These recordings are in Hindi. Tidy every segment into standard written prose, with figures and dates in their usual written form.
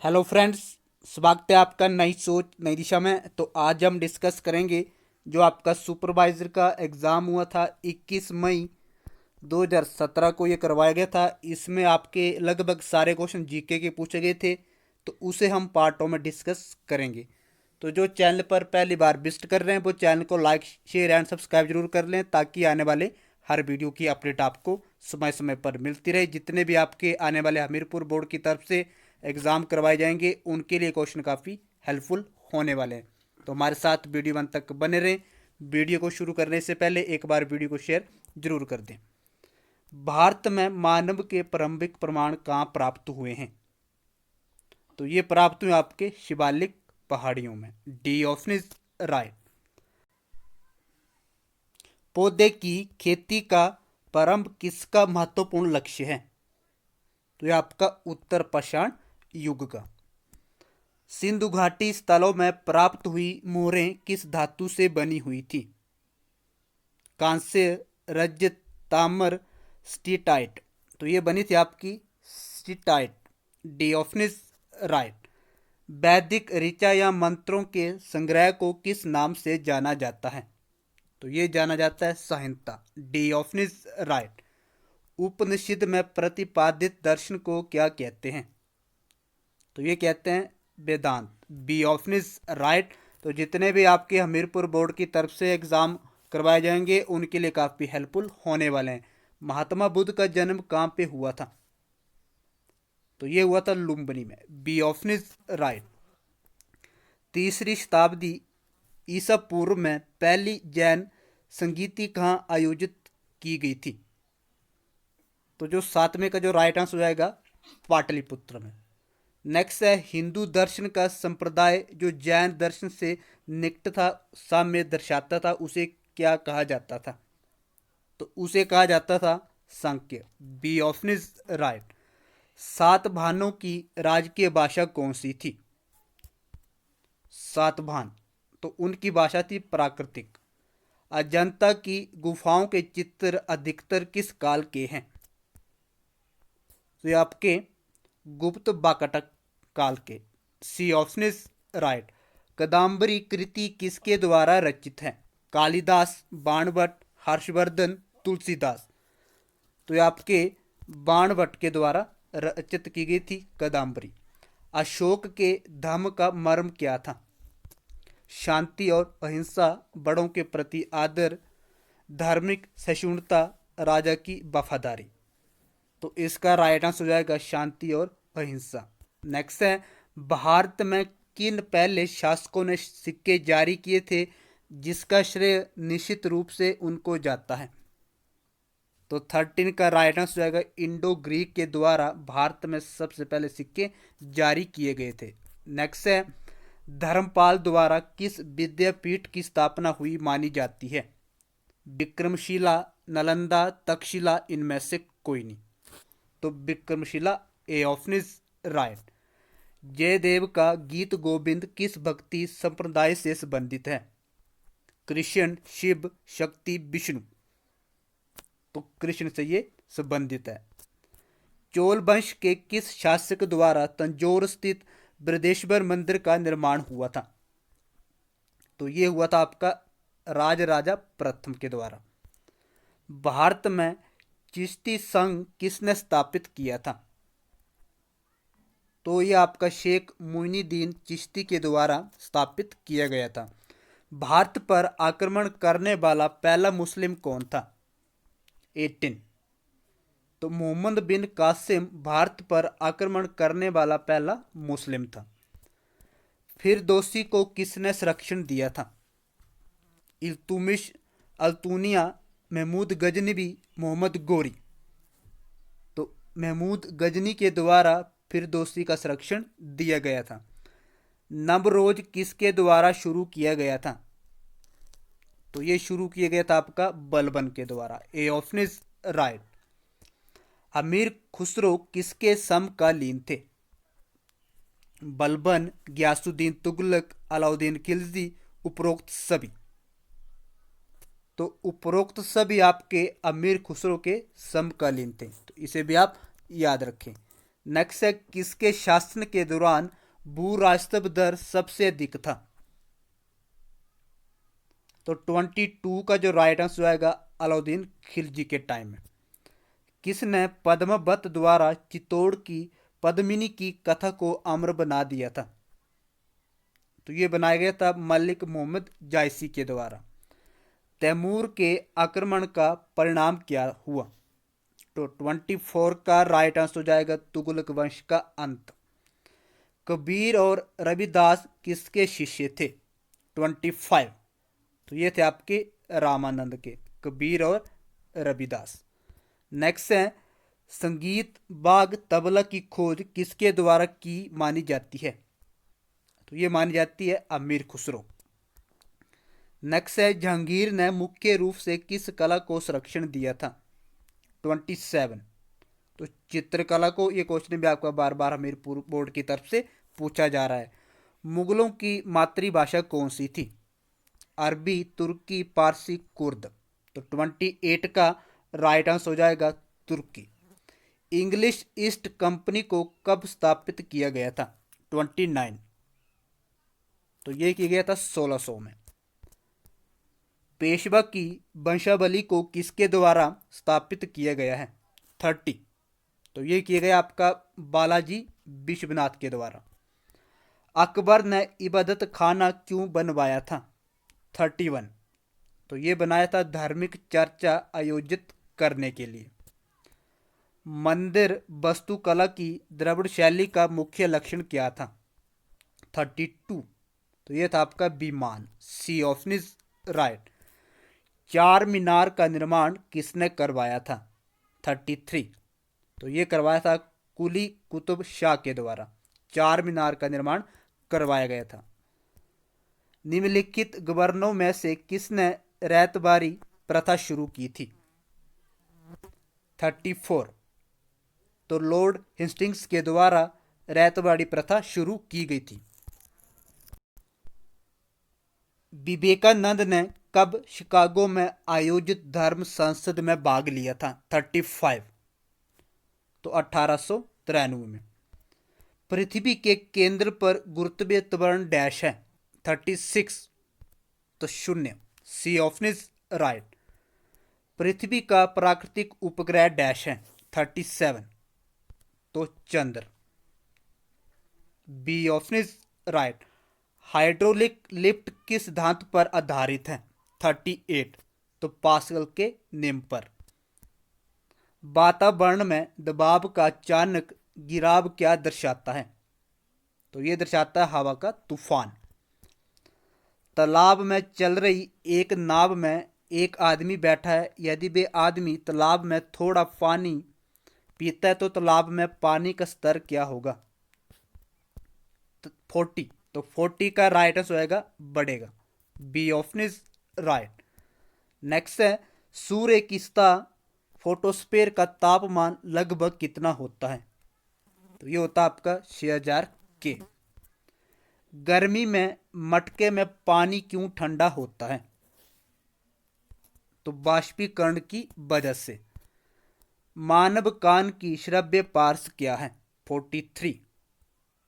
हेलो फ्रेंड्स, स्वागत है आपका नई सोच नई दिशा में। तो आज हम डिस्कस करेंगे जो आपका सुपरवाइजर का एग्ज़ाम हुआ था 21 मई 2017 को ये करवाया गया था। इसमें आपके लगभग सारे क्वेश्चन जीके के पूछे गए थे, तो उसे हम पार्टों में डिस्कस करेंगे। तो जो चैनल पर पहली बार विजिट कर रहे हैं वो चैनल को लाइक शेयर एंड सब्सक्राइब जरूर कर लें, ताकि आने वाले हर वीडियो की अपडेट आपको समय समय पर मिलती रहे। जितने भी आपके आने वाले हमीरपुर बोर्ड की तरफ से एग्ज़ाम करवाए जाएंगे उनके लिए क्वेश्चन काफ़ी हेल्पफुल होने वाले हैं। तो हमारे साथ वीडियो अंत तक बने रहें। वीडियो को शुरू करने से पहले एक बार वीडियो को शेयर जरूर कर दें। भारत में मानव के प्रारंभिक प्रमाण कहाँ प्राप्त हुए हैं? तो ये प्राप्त हुए आपके शिवालिक पहाड़ियों में। D option is right. पौधे की खेती का प्रारंभ किसका महत्वपूर्ण लक्ष्य है? तो ये आपका उत्तर पाषाण युग का। सिंधु घाटी स्थलों में प्राप्त हुई मोहरें किस धातु से बनी हुई थी? कांस्य, रजत, ताम्र, स्टीटाइट। तो ये बनी थी आपकी steatite. D option is right. वैदिक ऋचा या मंत्रों के संग्रह को किस नाम से जाना जाता है? तो ये जाना जाता है संहिता। D option is right. उपनिषद में प्रतिपादित दर्शन को क्या कहते हैं? तो ये कहते हैं वेदांत। B option is right. तो जितने भी आपके हमीरपुर बोर्ड की तरफ से एग्ज़ाम करवाए जाएंगे उनके लिए काफ़ी हेल्पफुल होने वाले हैं। महात्मा बुद्ध का जन्म कहाँ पे हुआ था? तो ये हुआ था लुम्बिनी में। B option is right. तीसरी शताब्दी ईसा पूर्व में पहली जैन संगीति कहाँ आयोजित की गई थी? तो जो सातवें का जो राइट आंसर हो जाएगा पाटलिपुत्र में। नेक्स्ट है हिंदू दर्शन का संप्रदाय जो जैन दर्शन से निकट था, साम्य दर्शाता था, उसे क्या कहा जाता था? तो उसे कहा जाता था सांख्य। B option is right. सातवाहनों की राजकीय भाषा कौन सी थी? सातवाहन, तो उनकी भाषा थी प्राकृतिक। अजंता की गुफाओं के चित्र अधिकतर किस काल के हैं? तो ये आपके गुप्त बाकटक काल के। C option is right. Kadambari कृति किसके द्वारा रचित है? कालिदास, बाणभट्ट, हर्षवर्धन, तुलसीदास। तो ये आपके बाणभट्ट के द्वारा रचित की गई थी कदम्बरी। अशोक के धर्म का मर्म क्या था? शांति और अहिंसा, बड़ों के प्रति आदर, धार्मिक सहिष्णुता, राजा की वफादारी। तो इसका राइट आंसर हो जाएगा शांति और अहिंसा। नेक्स्ट है भारत में किन पहले शासकों ने सिक्के जारी किए थे जिसका श्रेय निश्चित रूप से उनको जाता है? तो 13 का राइट आंसर हो जाएगा इंडो ग्रीक के द्वारा भारत में सबसे पहले सिक्के जारी किए गए थे। नेक्स्ट है धर्मपाल द्वारा किस विद्यापीठ की स्थापना हुई मानी जाती है? विक्रमशिला, नालंदा, तक्षशिला, इनमें से कोई नहीं। तो Vikramshila. A option is right. Jayadev का गीत गोविंद किस भक्ति संप्रदाय से संबंधित है? कृष्ण, शिव, शक्ति, विष्णु। तो कृष्ण से ये संबंधित है। चोल वंश के किस शासक द्वारा तंजौर स्थित बृहदेश्वर मंदिर का निर्माण हुआ था? तो ये हुआ था आपका राजराजा प्रथम के द्वारा। भारत में चिश्ती संघ किसने स्थापित किया था? तो ये आपका शेख मुइनुद्दीन चिश्ती के द्वारा स्थापित किया गया था। भारत पर आक्रमण करने वाला पहला मुस्लिम कौन था? 18। तो मोहम्मद बिन कासिम भारत पर आक्रमण करने वाला पहला मुस्लिम था। फिरदौसी को किसने संरक्षण दिया था? इल्तुमिश, अल्तुनिया, महमूद गजनवी, मोहम्मद गोरी। तो महमूद गजनी के द्वारा फिरदौसी का संरक्षण दिया गया था। नवरोज किसके द्वारा शुरू किया गया था? तो ये शुरू किया गया था आपका बलबन के द्वारा। ए ऑप्शन इज राइट। अमीर खुसरो किसके समकालीन थे? बलबन, गयासुद्दीन तुगलक, अलाउद्दीन खिलजी, उपरोक्त सभी। तो उपरोक्त सभी आपके अमीर खुसरो के समकालीन थे, तो इसे भी आप याद रखें। नेक्स्ट है किसके शासन के दौरान भू राजस्व दर सबसे अधिक था? तो 22 का जो राइट आंसर आएगा अलाउद्दीन खिलजी के टाइम में। किसने पद्मभट्ट द्वारा चित्तौड़ की पद्मिनी की कथा को अमर बना दिया था? तो ये बनाया गया था मलिक मोहम्मद जायसी के द्वारा। तैमूर के आक्रमण का परिणाम क्या हुआ? तो 24 का राइट आंसर हो जाएगा तुगलक वंश का अंत। कबीर और रविदास किसके शिष्य थे? 25, तो ये थे आपके रामानंद के, कबीर और रविदास। नेक्स्ट है संगीत बाग तबला की खोज किसके द्वारा की मानी जाती है? तो ये मानी जाती है अमीर खुसरो। नेक्स्ट है जहांगीर ने मुख्य रूप से किस कला को संरक्षण दिया था? 27, तो चित्रकला को। ये क्वेश्चन भी आपका बार बार हमीरपुर बोर्ड की तरफ से पूछा जा रहा है। मुगलों की मातृभाषा कौन सी थी? अरबी, तुर्की, पारसी, कुर्द। तो 28 का राइट आंसर हो जाएगा तुर्की। इंग्लिश ईस्ट कंपनी को कब स्थापित किया गया था? 29, तो ये किया गया था 1600 में। पेशवा की वंशावली को किसके द्वारा स्थापित किया गया है? 30, तो ये किया गया आपका बालाजी विश्वनाथ के द्वारा। अकबर ने इबादत खाना क्यों बनवाया था? 31, तो ये बनाया था धार्मिक चर्चा आयोजित करने के लिए। मंदिर वास्तुकला की द्रविड़ शैली का मुख्य लक्षण क्या था? 32, तो ये था आपका विमान, सी ऑप्शन इज राइट। चार मीनार का निर्माण किसने करवाया था? 33, तो ये करवाया था कुली कुतुब शाह के द्वारा। चार मीनार का निर्माण करवाया गया था। निम्नलिखित गवर्नरों में से किसने रैतबारी प्रथा शुरू की थी? 34, तो लॉर्ड हेस्टिंग्स के द्वारा रैतबाड़ी प्रथा शुरू की गई थी। विवेकानंद ने कब शिकागो में आयोजित धर्म संसद में भाग लिया था? 35, तो 1893 में। पृथ्वी के केंद्र पर गुरुत्वीय त्वरण डैश है? 36, तो 0, सी ऑप्शन इज राइट। पृथ्वी का प्राकृतिक उपग्रह डैश है? 37, तो चंद्र, B option is right. Hydraulic lift किस सिद्धांत पर आधारित है? 38, तो पास्कल के नियम पर। वातावरण में दबाव का अचानक गिराव क्या दर्शाता है? तो ये दर्शाता है हवा का तूफान। तालाब में चल रही एक नाव में एक आदमी बैठा है। यदि वे आदमी तालाब में थोड़ा पानी पीता है तो तालाब में पानी का स्तर क्या होगा? 40, तो 40 का राइट आंसर होएगा बढ़ेगा, B option is right. Next है सूर्य की सतह फोटोस्फीयर का तापमान लगभग कितना होता है? तो ये होता है आपका 6000 के। गर्मी में मटके में पानी क्यों ठंडा होता है? तो बाष्पीकरण की वजह से। मानव कान की श्रव्य पार्श्व क्या है? 43,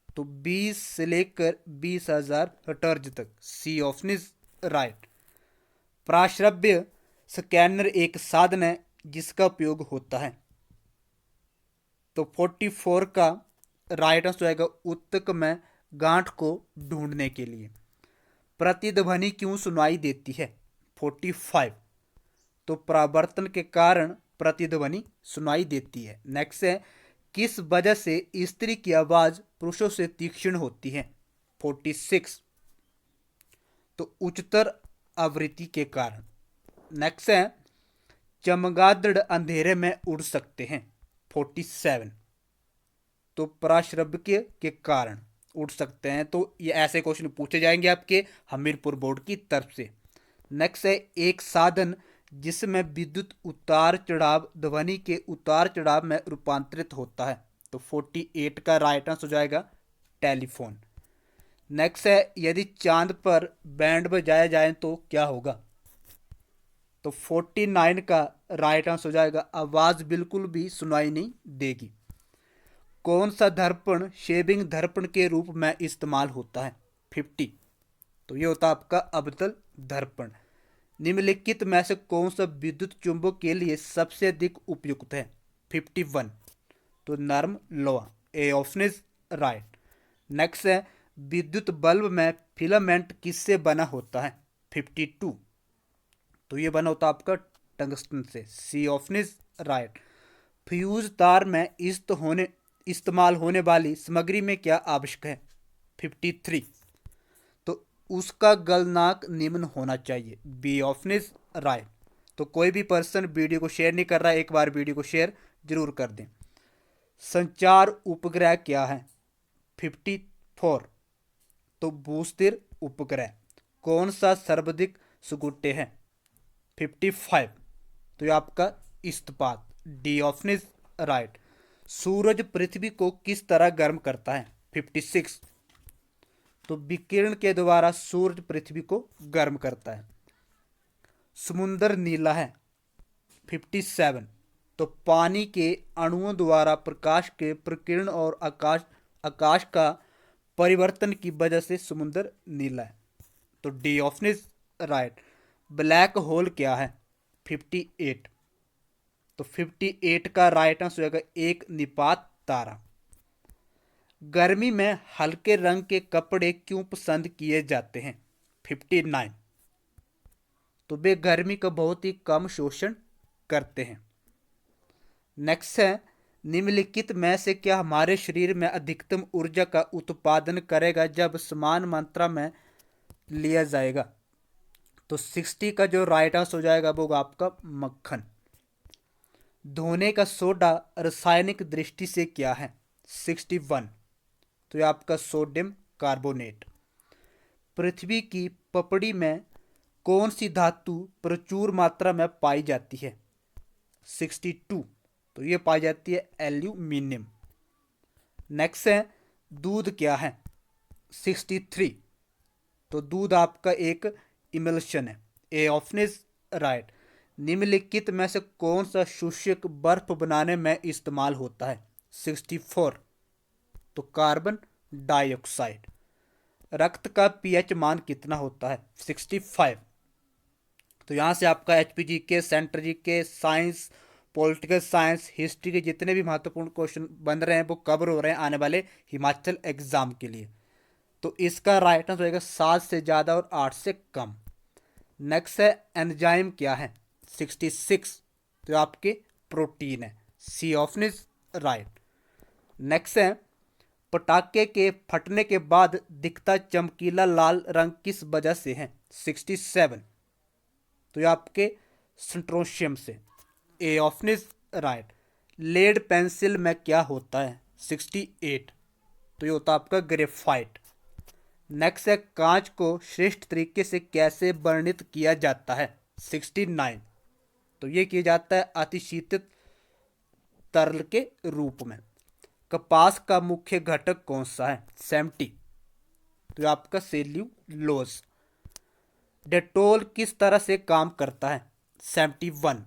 तो 20 से लेकर 20,000 हर्ट्ज तक, सी ऑप्शन इज राइट। प्राश्रव्य स्कैनर एक साधन है जिसका उपयोग होता है? तो 44 का राइट आंसर आएगा उत्तक में गांठ को ढूंढने के लिए। प्रतिध्वनि क्यों सुनाई देती है? 45, तो परावर्तन के कारण प्रतिध्वनि सुनाई देती है। नेक्स्ट है किस वजह से स्त्री की आवाज पुरुषों से तीक्ष्ण होती है? 46, तो उच्चतर आवृत्ति के कारण। नेक्स्ट है चमगादड़ अंधेरे में उड़ सकते हैं? 47, तो पराश्रव्य के कारण उड़ सकते हैं। तो ये ऐसे क्वेश्चन पूछे जाएंगे आपके हमीरपुर बोर्ड की तरफ से। नेक्स्ट है एक साधन जिसमें विद्युत उतार चढ़ाव ध्वनि के उतार चढ़ाव में रूपांतरित होता है? तो 48 का राइट आंसर हो जाएगा टेलीफोन। नेक्स्ट है यदि चांद पर बैंड बजाया जाए तो क्या होगा? तो 49 का राइट आंसर हो जाएगा आवाज बिल्कुल भी सुनाई नहीं देगी। कौन सा दर्पण शेविंग दर्पण के रूप में इस्तेमाल होता है? 50। तो ये होता है आपका अवतल दर्पण। निम्नलिखित में से कौन सा विद्युत चुंबक के लिए सबसे अधिक उपयुक्त है? 51। तो नर्म लोहा, ए ऑप्शन इज राइट। नेक्स्ट है, विद्युत बल्ब में फिलामेंट किससे बना होता है? 52। तो ये बना होता है आपका टंगस्टन से, C option is right. Fuse तार में इस्तेमाल होने वाली सामग्री में क्या आवश्यक है? 53। तो उसका गलनांक निम्न होना चाहिए, बी ऑप्शन इज राइट। तो कोई भी पर्सन वीडियो को शेयर नहीं कर रहा है, एक बार वीडियो को शेयर जरूर कर दें। संचार उपग्रह क्या है? 54। तो भूस्थिर उपग्रह। कौन सा सर्वाधिक सुगुट्टे है? 55। तो ये आपका इस्पात, डी ऑप्शन इज राइट। सूरज पृथ्वी को किस तरह गर्म करता है? 56। तो विकिरण के द्वारा सूरज पृथ्वी को गर्म करता है। समुद्र नीला है। 57। तो पानी के अणुओं द्वारा प्रकाश के प्रकीर्ण और आकाश का परिवर्तन की वजह से समुद्र नीला है। तो D option is right. Black hole क्या है? 58। तो 58 का राइट आंसर होगा एक निपात तारा। गर्मी में हल्के रंग के कपड़े क्यों पसंद किए जाते हैं? 59। तो वे गर्मी का बहुत ही कम शोषण करते हैं। नेक्स्ट है, निम्नलिखित में से क्या हमारे शरीर में अधिकतम ऊर्जा का उत्पादन करेगा जब समान मात्रा में लिया जाएगा? तो 60 का जो राइट आंसर हो जाएगा वो आपका मक्खन। धोने का सोडा रासायनिक दृष्टि से क्या है? 61। तो ये आपका सोडियम कार्बोनेट। पृथ्वी की पपड़ी में कौन सी धातु प्रचुर मात्रा में पाई जाती है? 62। तो ये पाई जाती है एल्यूमिनियम। नेक्स्ट है, दूध क्या है? 63। तो दूध आपका एक इमल्शन है, ए ऑप्शन इज राइट। निम्नलिखित में से कौन सा शुष्क बर्फ बनाने में इस्तेमाल होता है? 64। तो कार्बन डाइऑक्साइड। रक्त का पीएच मान कितना होता है? 65। तो यहाँ से आपका एचपीजी के, सेंटर जी के, साइंस, पॉलिटिकल साइंस, हिस्ट्री के जितने भी महत्वपूर्ण क्वेश्चन बन रहे हैं वो कवर हो रहे हैं आने वाले हिमाचल एग्जाम के लिए। तो इसका राइट आंसर होगा 7 से ज़्यादा और 8 से कम। नेक्स्ट है, एंजाइम क्या है? 66। तो आपके प्रोटीन है, C option is right. Next है, पटाखे के फटने के बाद दिखता चमकीला लाल रंग किस वजह से है? 67। तो ये आपके स्ट्रोंशियम से, A option is right. Lead pencil में क्या होता है? 68। तो ये होता है आपका ग्रेफाइट। नेक्स्ट है, कांच को श्रेष्ठ तरीके से कैसे वर्णित किया जाता है? 69। तो ये किया जाता है अतिशीतित तरल के रूप में। कपास का मुख्य घटक कौन सा है? 70। तो आपका सेल्यूलोज। डेटोल किस तरह से काम करता है? 71।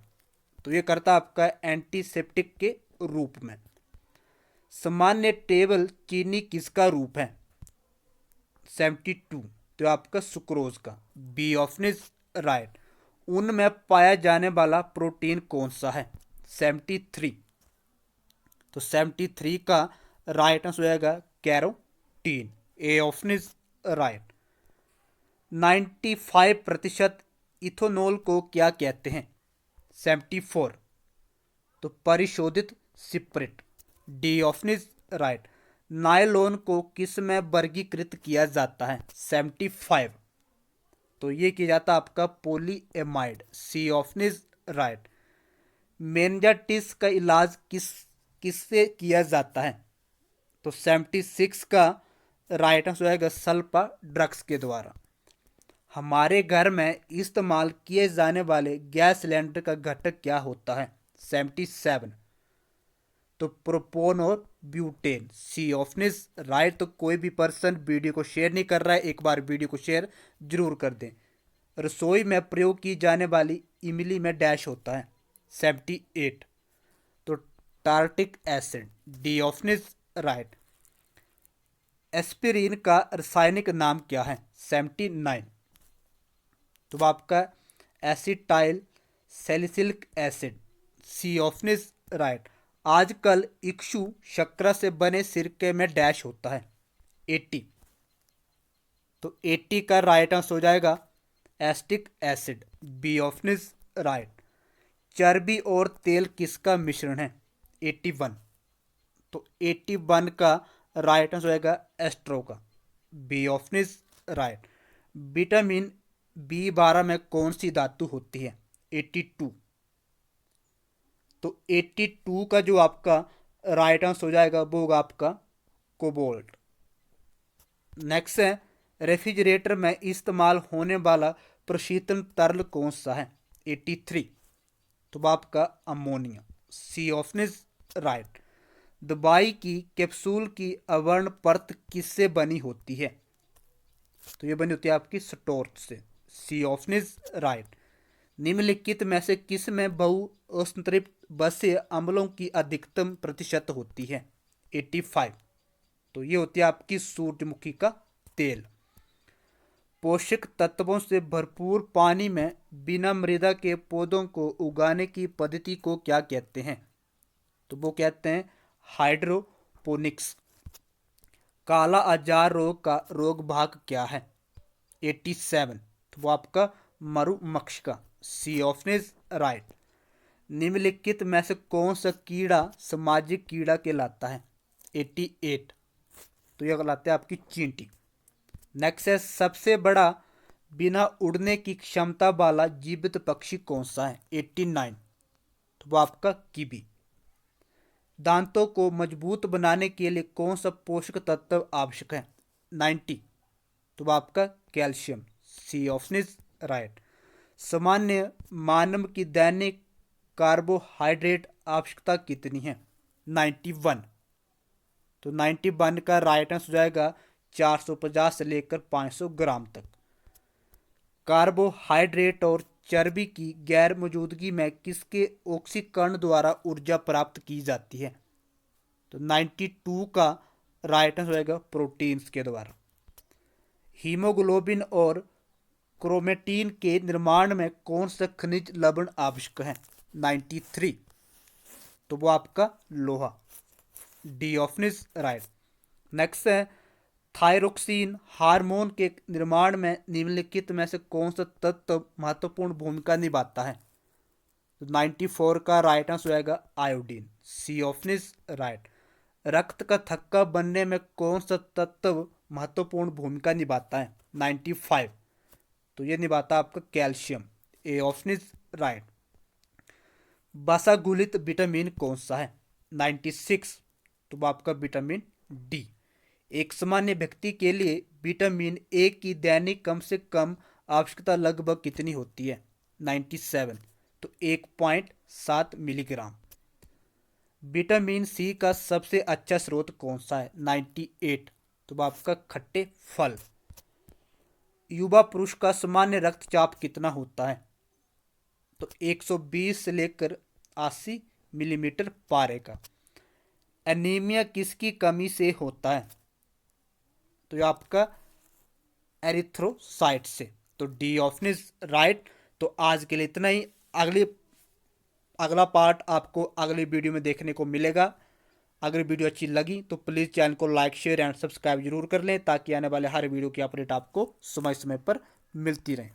तो ये करता है आपका एंटीसेप्टिक के रूप में। सामान्य टेबल चीनी किसका रूप है? 72। तो आपका सुक्रोज का, बी ऑप्शन इज राइट। उन में पाया जाने वाला प्रोटीन कौन सा है? 73। तो 73 का राइट आंसर हो जाएगा carotene, A option is right. 95% ethanol को क्या कहते हैं? 74। तो परिशोधित spirit, D option is right. Nylon को किस में वर्गीकृत किया जाता है? 75। तो ये किया जाता है आपका polyamide, C option is right. Meningitis का इलाज किससे किया जाता है? तो 76 का राइट आंसर आएगा सल्फा ड्रग्स के द्वारा। हमारे घर में इस्तेमाल किए जाने वाले गैस सिलेंडर का घटक क्या होता है? 77। तो प्रोपोन और butane, C option is right. तो कोई भी पर्सन वीडियो को शेयर नहीं कर रहा है, एक बार वीडियो को शेयर जरूर कर दें। रसोई में प्रयोग की जाने वाली इमली में डैश होता है? 78। तो tartaric acid, D option is right. Aspirin का रासायनिक नाम क्या है? 79। तो आपका acetyl salicylic acid, C option is right. आजकल इक्षु शर्करा से बने सिरके में डैश होता है? 80। तो 80 का राइट आंसर हो जाएगा acetic acid, B option is right. चर्बी और तेल किसका मिश्रण है? 81। तो 81 का राइट आंसर हो जाएगा एस्ट्रो का, B option is right. Vitamin B12 में कौन सी धातु होती है? 82। तो 82 का जो आपका राइट आंसर हो जाएगा वो होगा आपका कोबाल्ट। नेक्स्ट है, रेफ्रिजरेटर में इस्तेमाल होने वाला प्रशीतन तरल कौन सा है? 83। तो आपका ammonia, C option is right. दवाई की कैप्सूल की आवरण परत किससे बनी होती है? तो ये बनी होती है आपकी स्टोर्च से, सी ऑप्शन इज राइट। निम्नलिखित में से किस में बहु असंतृप्त बसीय अम्लों की अधिकतम प्रतिशत होती है? 85। तो ये होती है आपकी सूरजमुखी का तेल। पोषक तत्वों से भरपूर पानी में बिना मृदा के पौधों को उगाने की पद्धति को क्या कहते हैं? तो वो कहते हैं हाइड्रोपोनिक्स। काला अजार रोग का रोग भाग क्या है? 87। तो वो आपका मधुमक्खी, सी ऑप्शन इज राइट। निम्नलिखित में से कौन सा कीड़ा सामाजिक कीड़ा कहलाता है? 88। तो यह कहलाता है आपकी चींटी। नेक्स्ट है, सबसे बड़ा बिना उड़ने की क्षमता वाला जीवित पक्षी कौन सा है? 89। तो वो आपका कीवी। दांतों को मजबूत बनाने के लिए कौन सा पोषक तत्व आवश्यक है? 90। तो वो आपका calcium, C option is right. सामान्य मानव की दैनिक कार्बोहाइड्रेट आवश्यकता कितनी है? 91। तो 91 का राइट आंसर हो जाएगा 450 से लेकर 500 ग्राम तक। कार्बोहाइड्रेट और चर्बी की गैर मौजूदगी में किसके ऑक्सीकरण द्वारा ऊर्जा प्राप्त की जाती है? तो 92 का राइट आंसर हो जाएगा प्रोटीन्स के द्वारा। हीमोग्लोबिन और क्रोमेटिन के निर्माण में कौन सा खनिज लवण आवश्यक है? 93। तो वो आपका लोहा, D option is right. Next है, थायरोक्सिन हार्मोन के निर्माण में निम्नलिखित में से कौन सा तत्व महत्वपूर्ण भूमिका निभाता है? तो 94 का राइट आंसर हो जाएगा iodine, C option is right. रक्त का थक्का बनने में कौन सा तत्व महत्वपूर्ण भूमिका निभाता है? 95। तो ये निभाता है आपका calcium, A option is right. वसागुलित विटामिन कौन सा है? 96। तो आपका विटामिन डी। एक सामान्य व्यक्ति के लिए विटामिन ए की दैनिक कम से कम आवश्यकता लगभग कितनी होती है? 97। तो 1.7 मिलीग्राम। विटामिन सी का सबसे अच्छा स्रोत कौन सा है? 98। तो आपका खट्टे फल। युवा पुरुष का सामान्य रक्तचाप कितना होता है? तो 120 से लेकर 80 मिलीमीटर पारे का। एनीमिया किसकी कमी से होता है? तो ये आपका एरिथ्रोसाइट से, तो डी ऑप्शन इज राइट। तो आज के लिए इतना ही। अगला पार्ट आपको अगली वीडियो में देखने को मिलेगा। अगर वीडियो अच्छी लगी तो प्लीज़ चैनल को लाइक शेयर एंड सब्सक्राइब जरूर कर लें, ताकि आने वाले हर वीडियो की अपडेट आपको समय समय पर मिलती रहे।